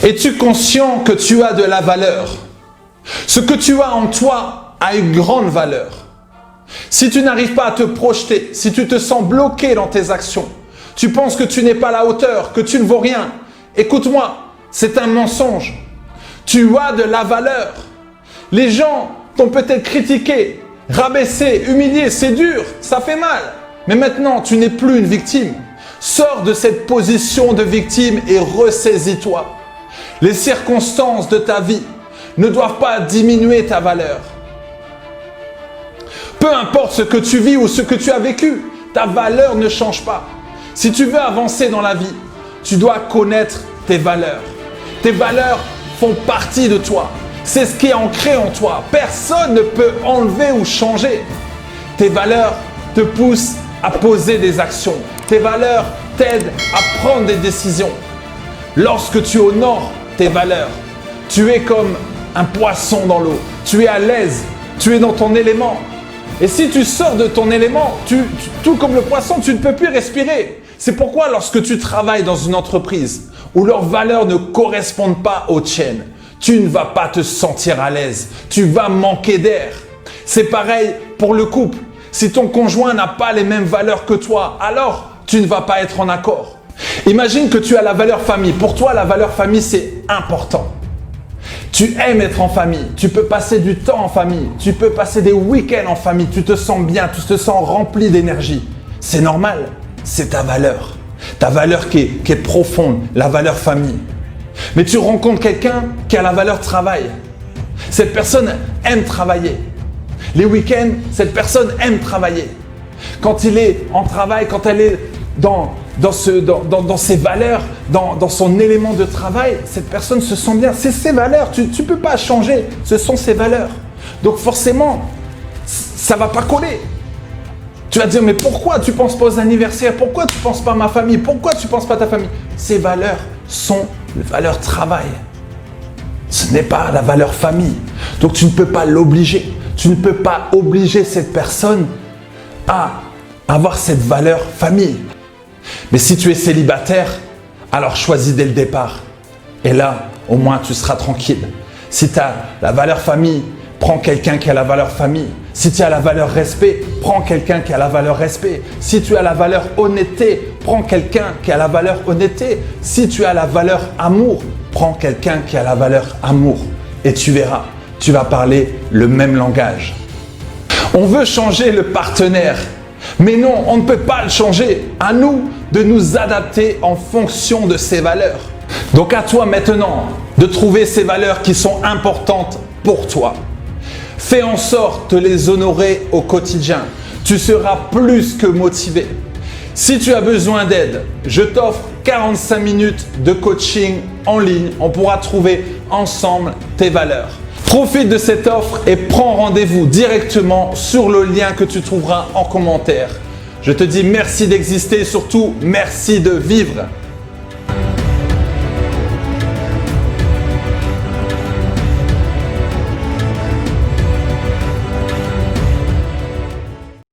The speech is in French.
Es-tu conscient que tu as de la valeur? Ce que tu as en toi a une grande valeur. Si tu n'arrives pas à te projeter, si tu te sens bloqué dans tes actions, tu penses que tu n'es pas à la hauteur, que tu ne vaux rien, écoute-moi, c'est un mensonge. Tu as de la valeur. Les gens t'ont peut-être critiqué, rabaissé, humilié, c'est dur, ça fait mal. Mais maintenant, tu n'es plus une victime. Sors de cette position de victime et ressaisis-toi. Les circonstances de ta vie ne doivent pas diminuer ta valeur. Peu importe ce que tu vis ou ce que tu as vécu, ta valeur ne change pas. Si tu veux avancer dans la vie, tu dois connaître tes valeurs. Tes valeurs font partie de toi. C'est ce qui est ancré en toi. Personne ne peut enlever ou changer. Tes valeurs te poussent à poser des actions. Tes valeurs t'aident à prendre des décisions. Lorsque tu honores tes valeurs, tu es comme un poisson dans l'eau. Tu es à l'aise, tu es dans ton élément. Et si tu sors de ton élément, tout comme le poisson, tu ne peux plus respirer. C'est pourquoi lorsque tu travailles dans une entreprise où leurs valeurs ne correspondent pas aux tiennes, tu ne vas pas te sentir à l'aise. Tu vas manquer d'air. C'est pareil pour le couple. Si ton conjoint n'a pas les mêmes valeurs que toi, alors tu ne vas pas être en accord. Imagine que tu as la valeur famille. Pour toi, la valeur famille, c'est important. Tu aimes être en famille. Tu peux passer du temps en famille. Tu peux passer des week-ends en famille. Tu te sens bien. Tu te sens rempli d'énergie. C'est normal. C'est ta valeur. Ta valeur qui est profonde. La valeur famille. Mais tu rencontres quelqu'un qui a la valeur travail. Cette personne aime travailler. Les week-ends, cette personne aime travailler. Quand il est en travail, quand elle est dans ses valeurs, dans son élément de travail, cette personne se sent bien. C'est ses valeurs, tu ne peux pas changer, ce sont ses valeurs. Donc forcément, ça ne va pas coller. Tu vas dire, mais pourquoi tu ne penses pas aux anniversaires? Pourquoi tu ne penses pas à ma famille? Pourquoi tu ne penses pas à ta famille? Ces valeurs sont les valeurs travail. Ce n'est pas la valeur famille. Donc tu ne peux pas l'obliger. Tu ne peux pas obliger cette personne à avoir cette valeur famille. Mais si tu es célibataire, alors choisis dès le départ. Et là, au moins, tu seras tranquille. Si tu as la valeur famille, prends quelqu'un qui a la valeur famille. Si tu as la valeur respect, prends quelqu'un qui a la valeur respect. Si tu as la valeur honnêteté, prends quelqu'un qui a la valeur honnêteté. Si tu as la valeur amour, prends quelqu'un qui a la valeur amour. Et tu verras, tu vas parler le même langage. On veut changer le partenaire. Mais non, on ne peut pas le changer. À nous de nous adapter en fonction de ses valeurs. Donc à toi maintenant de trouver ces valeurs qui sont importantes pour toi. Fais en sorte de les honorer au quotidien. Tu seras plus que motivé. Si tu as besoin d'aide, je t'offre 45 minutes de coaching en ligne. On pourra trouver ensemble tes valeurs. Profite de cette offre et prends rendez-vous directement sur le lien que tu trouveras en commentaire. Je te dis merci d'exister et surtout merci de vivre.